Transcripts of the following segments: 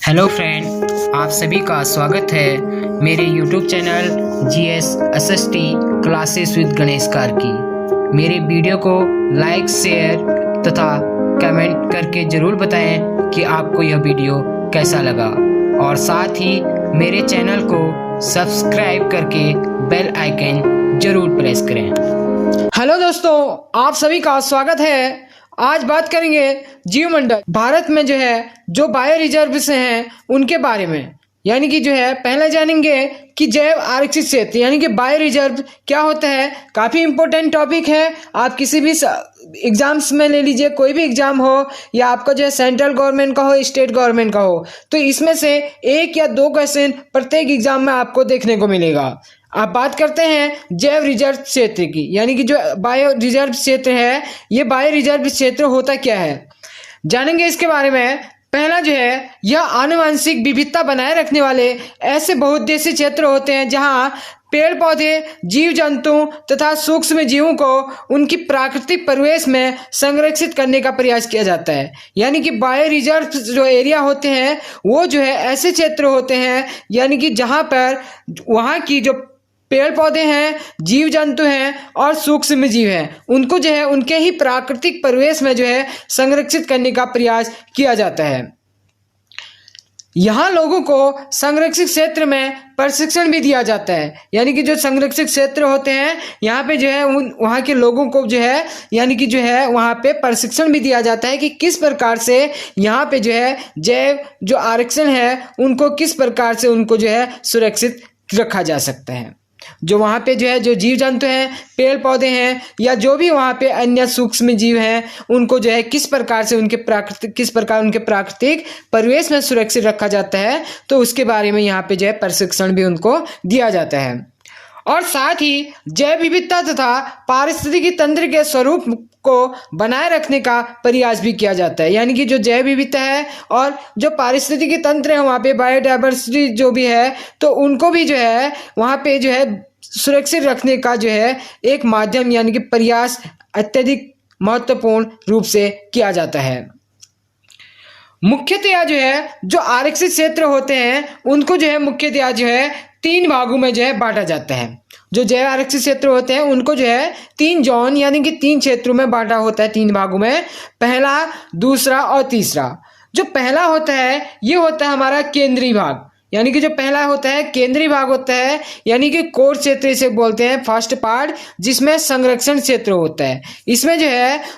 Hello friend, आप सभी का स्वागत है मेरे YouTube channel GS SST classes with Ganesh car की। मेरे वीडियो को लाइक, शेयर तथा कमेंट करके ज़रूर बताएं कि आपको यह वीडियो कैसा लगा और साथ ही मेरे चैनल को सब्सक्राइब करके बेल आइकन ज़रूर प्रेस करें। हेलो दोस्तों, आप सभी का स्वागत है। आज बात करेंगे जीवमंडल भारत में जो बायो रिजर्व से हैं उनके बारे में। यानी कि पहले जानेंगे कि जैव आरक्षित क्षेत्र यानी कि बायो रिजर्व क्या होता है। काफ़ी इम्पोर्टेंट टॉपिक है। आप किसी भी एग्जाम्स में ले लीजिए, कोई भी एग्जाम हो या आपका सेंट्रल गवर्नमेंट का हो, स्टेट गवर्नमेंट का हो, तो इसमें से एक या दो क्वेश्चन प्रत्येक एग्जाम में आपको देखने को मिलेगा। आप बात करते हैं जैव रिजर्व क्षेत्र की, यानी कि जो बायो रिजर्व क्षेत्र है, ये बायो रिजर्व क्षेत्र होता क्या है, जानेंगे इसके बारे में। पहला यह आनुवंशिक विविधता बनाए रखने वाले ऐसे बहुउद्देशीय क्षेत्र होते हैं जहां पेड़ पौधे, जीव जंतु तथा सूक्ष्म जीवों को उनकी प्राकृतिक परिवेश में संरक्षित करने का प्रयास किया जाता है। यानी कि बायो रिजर्व जो एरिया होते हैं वो ऐसे क्षेत्र होते हैं, यानी कि जहां पर वहां की जो पेड़ पौधे हैं, जीव जंतु हैं और सूक्ष्म जीव हैं, उनको उनके ही प्राकृतिक परिवेश में संरक्षित करने का प्रयास किया जाता है। यहाँ लोगों को संरक्षित क्षेत्र में प्रशिक्षण भी दिया जाता है। यानी कि जो संरक्षित क्षेत्र होते हैं यहाँ पे वहाँ के लोगों को यानी कि वहाँ पे प्रशिक्षण भी दिया जाता है कि किस प्रकार से यहाँ पे जैव जो आरक्षण है उनको किस प्रकार से उनको सुरक्षित रखा जा सकता है। जो वहाँ पे जो जीव जंतु हैं, पेड़ पौधे हैं या जो भी वहाँ पे अन्य सूक्ष्म जीव हैं, उनको किस प्रकार उनके प्राकृतिक परिवेश में सुरक्षित रखा जाता है, तो उसके बारे में यहाँ पे प्रशिक्षण भी उनको दिया जाता है। और साथ ही जैव विविधता तथा पारिस्थितिकी तंत्र के स्वरूप को बनाए रखने का प्रयास भी किया जाता है। यानी कि जो जैव विविधता है और जो पारिस्थितिकी तंत्र है वहाँ पे बायोडायवर्सिटी जो भी है, तो उनको भी वहाँ पे सुरक्षित रखने का एक माध्यम यानी कि प्रयास अत्यधिक महत्वपूर्ण रूप से किया जाता है। मुख्यतया जो आरक्षित क्षेत्र होते हैं उनको मुख्यतया तीन भागों में बांटा जाता है। जो जैव आरक्षित क्षेत्र होते हैं उनको तीन जोन यानी कि तीन क्षेत्रों में बांटा होता है, तीन भागों में, पहला, दूसरा और तीसरा। जो पहला होता है ये होता है हमारा केंद्रीय भाग। यानी कि जो पहला होता है केंद्रीय भाग होता है, यानी कि कोर क्षेत्र इसे बोलते हैं, फर्स्ट पार्ट, जिसमें संरक्षण क्षेत्र होता है। इसमें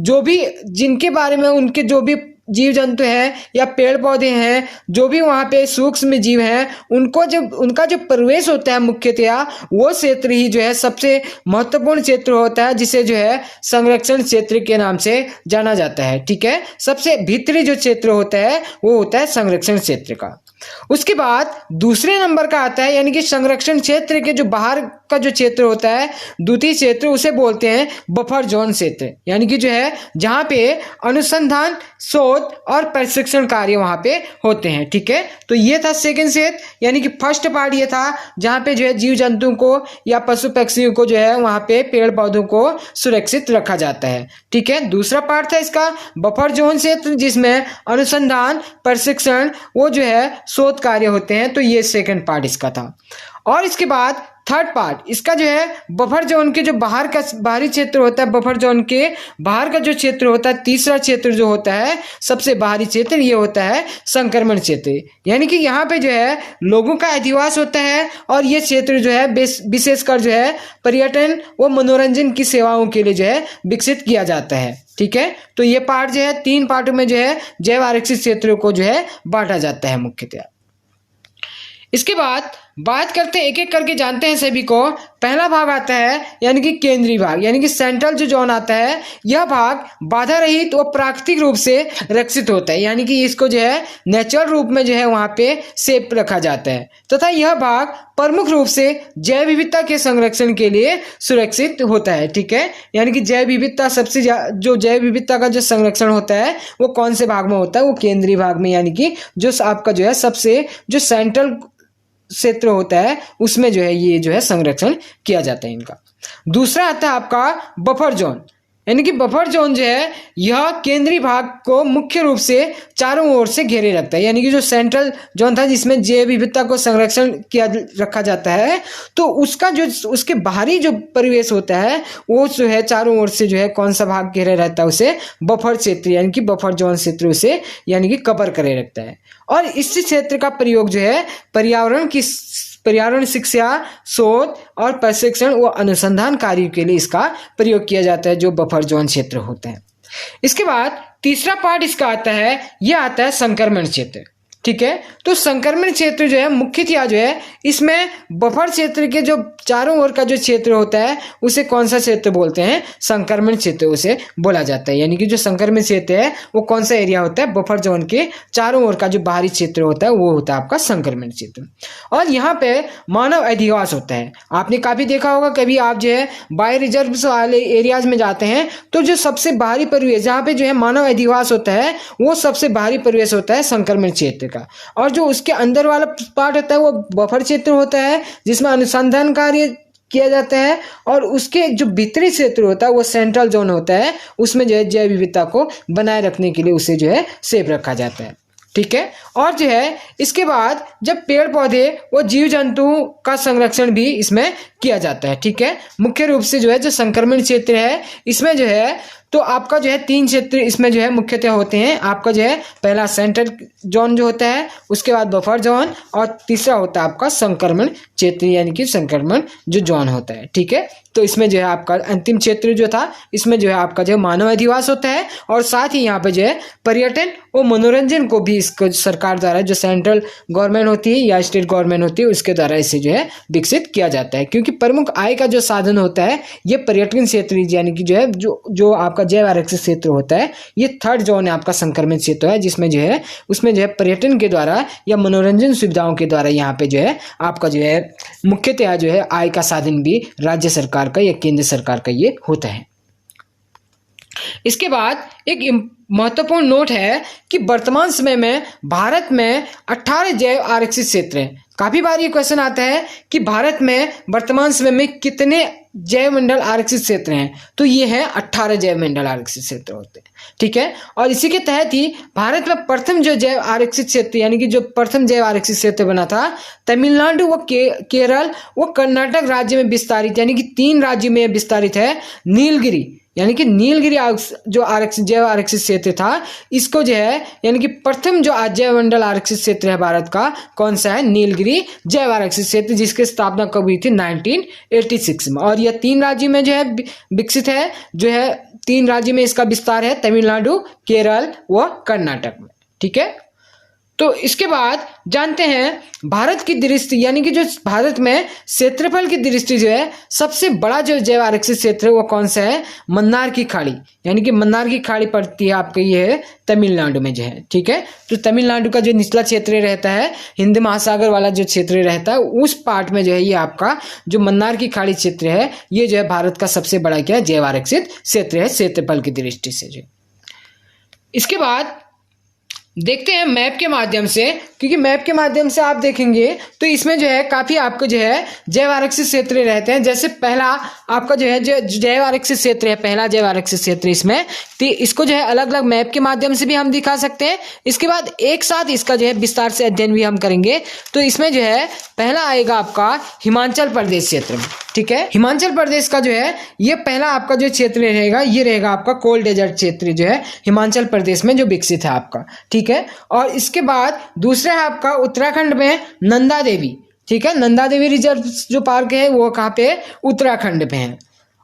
जो भी जिनके बारे में उनके जो भी जीव जंतु हैं या पेड़ पौधे हैं, जो भी वहाँ पे सूक्ष्म जीव हैं, उनको उनका जो परिवेश होता है मुख्यतया वो क्षेत्र ही सबसे महत्वपूर्ण क्षेत्र होता है, जिसे संरक्षण क्षेत्र के नाम से जाना जाता है। ठीक है, सबसे भीतरी जो क्षेत्र होता है वो होता है संरक्षण क्षेत्र का। उसके बाद दूसरे नंबर का आता है, यानी कि संरक्षण क्षेत्र के जो बाहर का जो क्षेत्र होता है, द्वितीय क्षेत्र, उसे बोलते हैं बफर जोन क्षेत्र। यानी कि जहाँ पे अनुसंधान, शोध और प्रशिक्षण कार्य वहाँ पे होते हैं। ठीक है, तो ये था सेकंड क्षेत्र, यानी कि फर्स्ट पार्ट ये था जहाँ पे जीव जंतुओं को या पशु पक्षियों को वहाँ पे पेड़ पौधों को सुरक्षित रखा जाता है। ठीक है, दूसरा पार्ट था इसका बफर जोन क्षेत्र, जिसमें अनुसंधान, प्रशिक्षण, वो शोध कार्य होते हैं। तो ये सेकंड पार्ट इसका था। और इसके बाद थर्ड पार्ट इसका बफर जोन के जो बाहरी क्षेत्र होता है, बफर जोन के बाहर का जो क्षेत्र होता है, तीसरा क्षेत्र जो होता है सबसे बाहरी क्षेत्र, ये होता है संक्रमण क्षेत्र। यानी कि यहाँ पे लोगों का अधिवास होता है और ये क्षेत्र विशेषकर पर्यटन व मनोरंजन की सेवाओं के लिए विकसित किया जाता है। ठीक है, तो ये पार्ट तीन पार्टों में जैव आरक्षित क्षेत्रों को बांटा जाता है मुख्यतः। इसके बाद बात करते हैं, एक एक करके जानते हैं सभी को। पहला भाग आता है यानी कि केंद्रीय भाग, यानी कि सेंट्रल जो जोन आता है, यह भाग बाधा रहित व प्राकृतिक रूप से रक्षित होता है। यानी कि इसको नेचुरल रूप में वहाँ पे सेफ रखा जाता है तथा यह भाग प्रमुख रूप से जैव विविधता के संरक्षण के लिए सुरक्षित होता है। ठीक है, यानी कि जैव विविधता जो जैव विविधता का जो संरक्षण होता है वो कौन से भाग में होता है, वो केंद्रीय भाग में, यानी कि जो आपका सबसे जो सेंट्रल क्षेत्र होता है उसमें ये संरक्षण किया जाता है इनका। दूसरा आता है आपका बफर जोन, यानी कि बफर जोन जो है यह केंद्रीय भाग को मुख्य रूप से चारों ओर से घेरे रखता है। यानी कि जो सेंट्रल जोन था जिसमें जैव विविधता को संरक्षण किया रखा जाता है, तो उसका जो उसके बाहरी जो परिवेश होता है वो जो है चारों ओर से जो है कौन सा भाग घेरे रहता है, उसे बफर क्षेत्र यानी कि बफर जोन क्षेत्र उसे यानी कि कवर करे रखता है। और इस क्षेत्र का प्रयोग जो है पर्यावरण शिक्षा, शोध और प्रशिक्षण व अनुसंधान कार्यों के लिए इसका प्रयोग किया जाता है, जो बफर जोन क्षेत्र होता है। इसके बाद तीसरा पार्ट इसका आता है, यह आता है संक्रमण क्षेत्र। ठीक है, तो संक्रमण क्षेत्र जो है मुख्यतः जो है इसमें बफर क्षेत्र के जो चारों ओर का जो क्षेत्र होता है उसे कौन सा क्षेत्र बोलते हैं, संक्रमण क्षेत्र उसे बोला जाता है। यानी कि जो संक्रमण क्षेत्र है वो कौन सा एरिया होता है, बफर जोन के चारों ओर का जो बाहरी क्षेत्र होता है वो होता है आपका संक्रमण क्षेत्र। और यहाँ पे मानव अधिवास होता है। आपने काफी देखा होगा, कभी आप जो है बायो रिजर्व वाले एरियाज में जाते हैं तो जो सबसे बाहरी परिवेश जहाँ पे जो है मानव अधिवास होता है वो सबसे बाहरी परिवेश होता है संक्रमण क्षेत्र का। और जो उसके अंदर वाला पार्ट होता है वो बफर क्षेत्र होता है जिसमें अनुसंधान कार्य किया जाता है। और उसके जो भीतरी क्षेत्र होता है वो सेंट्रल जोन होता है, उसमें जो है जैव विविधता को बनाए रखने के लिए उसे जो है सेफ रखा जाता है। ठीक है, और जो है इसके बाद जब पेड़ पौधे व जीव जंतु का संरक्षण भी इसमें किया जाता है। ठीक है, मुख्य रूप से जो है जो संक्रमण क्षेत्र है इसमें जो है तो आपका जो है 3 क्षेत्र इसमें जो है मुख्यतः होते हैं। आपका जो है पहला सेंट्रल जोन जो होता है, उसके बाद बफर जोन और तीसरा होता है आपका संक्रमण क्षेत्र यानी कि संक्रमण जो जोन होता है। ठीक है, तो इसमें जो है आपका अंतिम क्षेत्र जो था इसमें जो है आपका जो मानव अधिवास होता है और साथ ही यहाँ पे जो है पर्यटन और मनोरंजन को भी इसको सरकार द्वारा जो सेंट्रल गवर्नमेंट होती है या स्टेट गवर्नमेंट होती है उसके द्वारा इसे जो है विकसित किया जाता है। क्योंकि प्रमुख आय का जो साधन होता है ये पर्यटन क्षेत्र यानी कि जो है जो आपका जैव आरक्षित क्षेत्र होता है, ये थर्ड जोन है आपका संक्रमण क्षेत्र है जिसमें जो है उसमें जो है पर्यटन के द्वारा या मनोरंजन सुविधाओं के द्वारा यहाँ पे जो है आपका जो है मुख्यतः जो है आय का साधन भी राज्य सरकार का या केंद्र सरकार का ये होता है। इसके बाद एक महत्वपूर्ण नोट है कि वर्तमान समय में भारत में 18 जैव आरक्षित क्षेत्र हैं। काफी बार ये क्वेश्चन आता है कि भारत में वर्तमान समय में कितने जैव मंडल आरक्षित क्षेत्र हैं, तो ये है 18 जैव मंडल आरक्षित क्षेत्र होते हैं। ठीक है, और इसी के तहत ही भारत में प्रथम जो जैव आरक्षित क्षेत्र यानी कि जो प्रथम जैव आरक्षित क्षेत्र बना था तमिलनाडु व केरल व कर्नाटक राज्य में विस्तारित यानी कि 3 राज्यों में विस्तारित है। नीलगिरी यानी कि नीलगिरी जो आरक्षित जैव आरक्षित क्षेत्र था इसको जो है यानी कि प्रथम जो जैव मंडल आरक्षित क्षेत्र है भारत का कौन सा है, नीलगिरी जैव आरक्षित क्षेत्र, जिसकी स्थापना कब हुई थी 1986 में। और यह 3 राज्यों में जो है विकसित है, जो है 3 राज्यों में इसका विस्तार है, तमिलनाडु, केरल व कर्नाटक में। ठीक है, तो इसके बाद जानते हैं भारत की दृष्टि यानी कि जो भारत में क्षेत्रफल की दृष्टि जो है सबसे बड़ा जो जैव आरक्षित क्षेत्र है वो कौन सा है, मन्नार की खाड़ी यानी कि मन्नार की खाड़ी पड़ती है आपके ये है तमिलनाडु में जो है। ठीक है, तो तमिलनाडु का जो निचला क्षेत्र रहता है, हिंद महासागर वाला जो क्षेत्र रहता है उस पार्ट में जो है ये आपका जो मन्नार की खाड़ी क्षेत्र है ये जो है भारत का सबसे बड़ा क्या जैव आरक्षित क्षेत्र है क्षेत्रफल की दृष्टि से जो। इसके बाद देखते हैं मैप के माध्यम से, क्योंकि मैप के माध्यम से आप देखेंगे तो इसमें जो है काफी आपको जो है जैव आरक्षित क्षेत्र रहते हैं। जैसे पहला आपका जो है जो जैव आरक्षित क्षेत्र है, पहला जैव आरक्षित क्षेत्र इसमें तो इसको जो है अलग अलग मैप के माध्यम से भी हम दिखा सकते हैं। इसके बाद एक साथ इसका जो है विस्तार से अध्ययन भी हम करेंगे। तो इसमें जो है पहला आएगा आपका हिमाचल प्रदेश क्षेत्र में। ठीक है, हिमाचल प्रदेश का जो है ये पहला आपका जो क्षेत्र रहेगा ये रहेगा आपका कोल्ड डेजर्ट क्षेत्र जो है हिमाचल प्रदेश में जो विकसित है आपका। ठीक है, और इसके बाद दूसरा है आपका उत्तराखंड में नंदा देवी। ठीक है, नंदा देवी रिजर्व जो पार्क है वो कहाँ पे, उत्तराखंड पे है।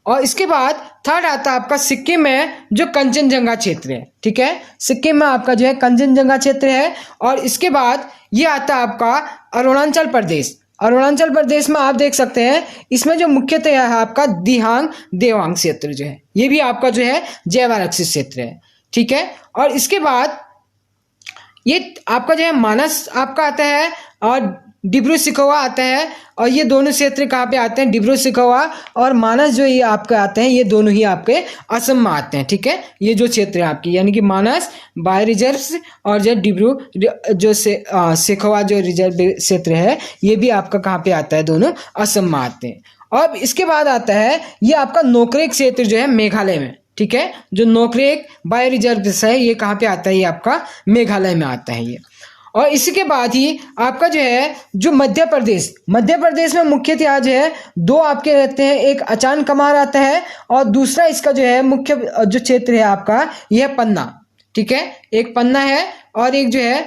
और इसके बाद थर्ड आता है आपका सिक्किम में जो कंचनजंगा क्षेत्र है। ठीक है, सिक्किम में आपका जो है कंचनजंगा क्षेत्र है। और इसके बाद ये आता है आपका अरुणाचल प्रदेश। अरुणाचल प्रदेश में आप देख सकते हैं इसमें जो मुख्यतः है आपका दिहांग देवांग क्षेत्र जो है ये भी आपका जो है जैव आरक्षित क्षेत्र है। ठीक है, और इसके बाद ये आपका जो है मानस आपका आता है और डिब्रू सिखोवा आता है। और ये दोनों क्षेत्र कहाँ पे आते हैं, डिब्रू सिखोवा और मानस जो ये आपके आते हैं ये दोनों ही आपके असम में आते हैं। ठीक है, ये जो क्षेत्र है आपकी यानी कि मानस बायो रिजर्व्स और जो डिब्रू जो सिखोवा जो रिजर्व क्षेत्र है ये भी आपका कहाँ पे आता है, दोनों असम में आते हैं। और इसके बाद आता है ये आपका नोकरेक क्षेत्र जो है मेघालय में। ठीक है। जो नोकरेक बायो रिजर्व है ये कहाँ पे आता है, ये आपका मेघालय में आता है ये। और इसी के बाद ही आपका जो है जो मध्य प्रदेश में मुख्यतः जो है दो आपके रहते हैं, एक अचान कमार आता है और दूसरा इसका जो है मुख्य जो क्षेत्र है आपका यह पन्ना, ठीक है। एक पन्ना है और एक जो है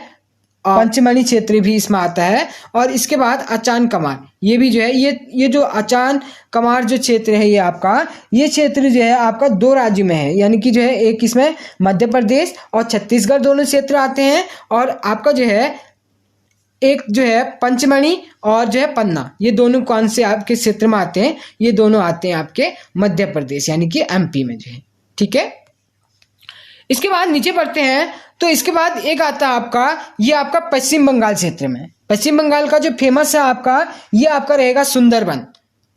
पंचमढ़ी क्षेत्र भी इसमें आता है। और इसके बाद अचान कमार, ये भी जो है ये जो अचान कमार जो क्षेत्र है ये आपका, ये क्षेत्र जो है आपका दो राज्यों में है, यानी कि जो है एक इसमें मध्य प्रदेश और छत्तीसगढ़ दोनों क्षेत्र आते हैं। और आपका जो है एक जो है पंचमढ़ी और जो है पन्ना, ये दोनों कौन से आपके क्षेत्र में आते हैं, ये दोनों आते हैं आपके मध्य प्रदेश यानी कि एमपी में जो है, ठीक है। इसके बाद नीचे बढ़ते हैं तो इसके बाद एक आता है आपका, ये आपका पश्चिम बंगाल क्षेत्र में। पश्चिम बंगाल का जो फेमस है आपका, ये आपका रहेगा सुंदरबन,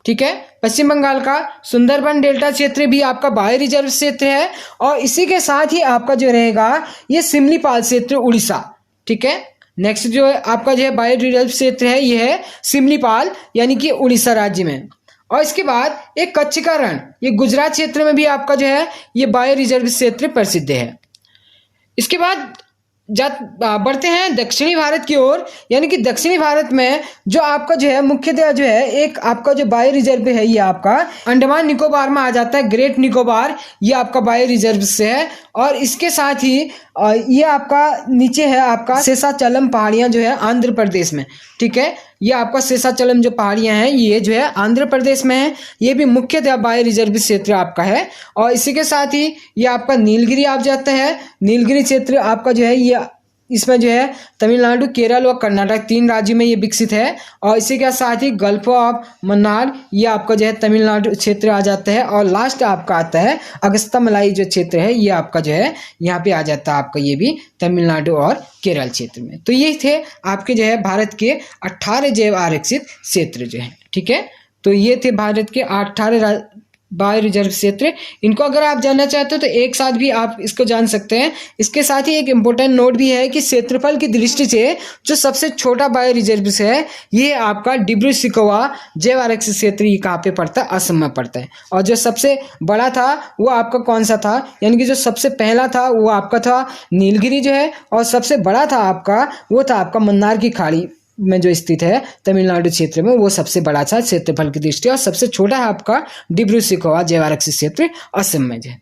ठीक है। पश्चिम बंगाल का सुंदरबन डेल्टा क्षेत्र भी आपका बायो रिजर्व क्षेत्र है। और इसी के साथ ही आपका जो रहेगा ये सिमलीपाल क्षेत्र उड़ीसा, ठीक है। नेक्स्ट जो आपका जो है बायो रिजर्व क्षेत्र है ये है सिमलीपाल यानी कि उड़ीसा राज्य में। और इसके बाद एक कच्छ का रण, ये गुजरात क्षेत्र में भी आपका जो है ये बायो रिजर्व क्षेत्र प्रसिद्ध है। इसके बाद बढ़ते हैं दक्षिणी भारत की ओर, यानी कि दक्षिणी भारत में जो आपका जो है मुख्यतः जो है एक आपका जो बायो रिजर्व है ये आपका अंडमान निकोबार में आ जाता है। ग्रेट निकोबार ये आपका बायो रिजर्व से है। और इसके साथ ही ये आपका नीचे है आपका शेषाचलम पहाड़ियाँ जो है आंध्र प्रदेश में, ठीक है। ये आपका शेषाचलम जो पहाड़ियाँ हैं ये जो है आंध्र प्रदेश में है, ये भी मुख्यतः बायो रिजर्व क्षेत्र आपका है। और इसी के साथ ही ये आपका नीलगिरी आप जाता है। नीलगिरी क्षेत्र आपका जो है ये इसमें जो है तमिलनाडु, केरल और कर्नाटक तीन राज्यों में ये विकसित है। और इसी के साथ ही गल्फ ऑफ मन्नार ये आपका जो है तमिलनाडु क्षेत्र आ जाता है। और लास्ट आपका आता है अगस्त्यामलाई जो क्षेत्र है ये आपका जो है यहाँ पे आ जाता है आपका, ये भी तमिलनाडु और केरल क्षेत्र में। तो ये थे आपके जो है भारत के 18 जैव आरक्षित क्षेत्र जो है, ठीक है। तो ये थे भारत के 18 बायो रिजर्व क्षेत्र। इनको अगर आप जानना चाहते हो तो एक साथ भी आप इसको जान सकते हैं। इसके साथ ही एक इम्पोर्टेंट नोट भी है कि क्षेत्रफल की दृष्टि से जो सबसे छोटा बायो रिजर्व है ये आपका डिब्रू सैखोवा जैव आरक्षित क्षेत्र, ये कहाँ पे पड़ता है, असम में पड़ता है। और जो सबसे बड़ा था वो आपका कौन सा था, यानी कि जो सबसे पहला था वो आपका था नीलगिरी जो है। और सबसे बड़ा था आपका वो था आपका मन्नार की खाड़ी में जो स्थित है तमिलनाडु क्षेत्र में, वो सबसे बड़ा था क्षेत्रफल की दृष्टि। और सबसे छोटा है आपका डिब्रू सैखोवा जैव आरक्षित क्षेत्र असम में जो है।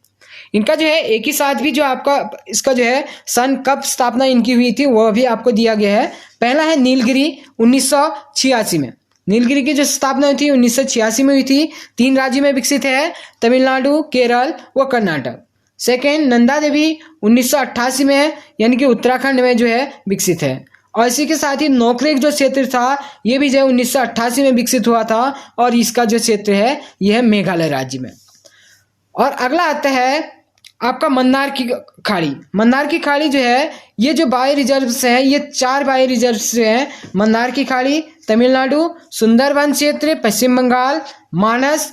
इनका जो है एक ही साथ भी जो आपका इसका जो है सन कब स्थापना इनकी हुई थी वो भी आपको दिया गया है। पहला है नीलगिरी 1986 में, नीलगिरी की जो स्थापना हुई थी 1986 में हुई थी। तीन राज्यों में विकसित है, तमिलनाडु, केरल व कर्नाटक। सेकेंड नंदा देवी 1988 में है, यानी कि उत्तराखंड में जो है विकसित है। और इसी के साथ ही नोकरेक जो क्षेत्र था ये भी जो है 1988 में विकसित हुआ था। और इसका जो क्षेत्र है यह है मेघालय राज्य में। और अगला आता है आपका मन्नार की खाड़ी। मन्नार की खाड़ी जो है ये जो बायो रिजर्व है ये 4 बायो रिजर्व से हैं। मन्नार की खाड़ी तमिलनाडु, सुंदरबन क्षेत्र पश्चिम बंगाल, मानस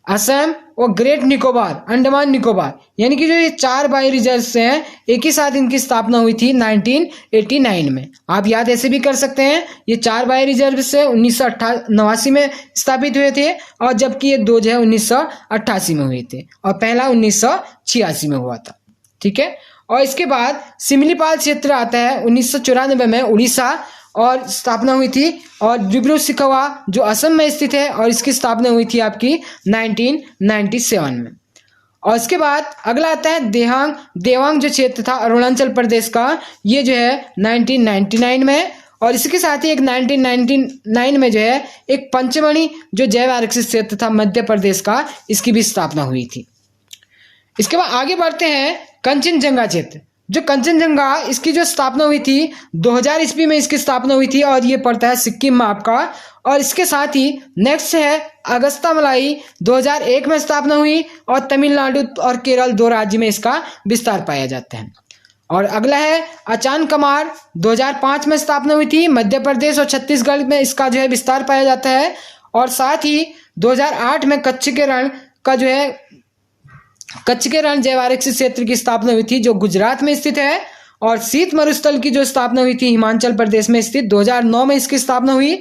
असम और ग्रेट निकोबार अंडमान निकोबार, यानी कि जो ये 4 बायो रिजर्व हैं एक ही साथ इनकी स्थापना हुई थी 1989 में। आप याद ऐसे भी कर सकते हैं, ये 4 बायो रिजर्व से 1989 में स्थापित हुए थे। और जबकि ये 2 जो है 1988 में हुए थे और पहला 1986 में हुआ था, ठीक है। और इसके बाद सिमलीपाल क्षेत्र आता है 1994 में उड़ीसा और स्थापना हुई थी। और डिब्रू सैखोवा जो असम में स्थित है और इसकी स्थापना हुई थी आपकी 1997 में। और इसके बाद अगला आता है देवांग जो क्षेत्र था अरुणाचल प्रदेश का, ये जो है 1999 में। और इसके साथ ही एक 1999 में जो है एक पंचमढ़ी जो जैव आरक्षित क्षेत्र था मध्य प्रदेश का, इसकी भी स्थापना हुई थी। इसके बाद आगे बढ़ते हैं कंचनजंगा क्षेत्र। जो कंचनजंगा इसकी जो स्थापना हुई थी 2000 ईस्वी में इसकी स्थापना हुई थी और ये पड़ता है सिक्किम में आपका। और इसके साथ ही नेक्स्ट है अगस्त्यामलाई 2001 में स्थापना हुई और तमिलनाडु और केरल 2 राज्य में इसका विस्तार पाया जाता है। और अगला है अचान कमार 2005 में स्थापना हुई थी, मध्य प्रदेश और छत्तीसगढ़ में इसका जो है विस्तार पाया जाता है। और साथ ही 2008 में कच्छ के रण का जो है कच्छ के रण जैव आरक्षित क्षेत्र की स्थापना हुई थी जो गुजरात में स्थित है। और शीत मरुस्थल की जो स्थापना हुई थी हिमाचल प्रदेश में स्थित 2009 में इसकी स्थापना हुई।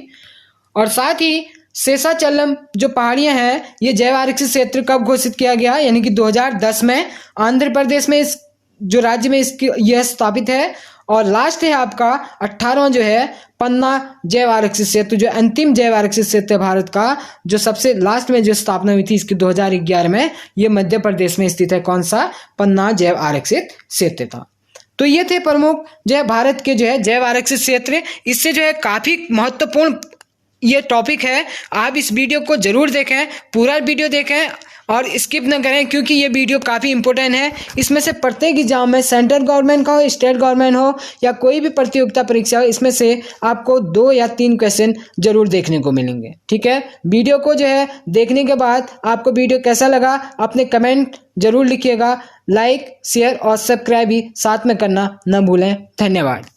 और साथ ही शेषाचलम जो पहाड़ियां हैं, ये जैव आरक्षित क्षेत्र कब घोषित किया गया, यानी कि 2010 में आंध्र प्रदेश में इस जो राज्य में इसकी यह स्थापित है। और लास्ट है आपका 18वां जो है पन्ना जैव आरक्षित क्षेत्र, जो अंतिम जैव आरक्षित क्षेत्र है भारत का, जो सबसे लास्ट में जो स्थापना हुई थी इसकी 2011 में, ये मध्य प्रदेश में स्थित है। कौन सा? पन्ना जैव आरक्षित क्षेत्र था। तो ये थे प्रमुख जो है भारत के जो है जैव आरक्षित क्षेत्र। इससे जो है काफी महत्वपूर्ण ये टॉपिक है। आप इस वीडियो को जरूर देखें, पूरा वीडियो देखें और स्किप न करें, क्योंकि ये वीडियो काफ़ी इंपॉर्टेंट है। इसमें से प्रत्येक एग्जाम में, सेंट्रल गवर्नमेंट का हो, स्टेट गवर्नमेंट हो या कोई भी प्रतियोगिता परीक्षा हो, इसमें से आपको 2 या 3 क्वेश्चन जरूर देखने को मिलेंगे। ठीक है, वीडियो को जो है देखने के बाद आपको वीडियो कैसा लगा अपने कमेंट जरूर लिखिएगा। लाइक, शेयर और सब्सक्राइब भी साथ में करना न भूलें। धन्यवाद।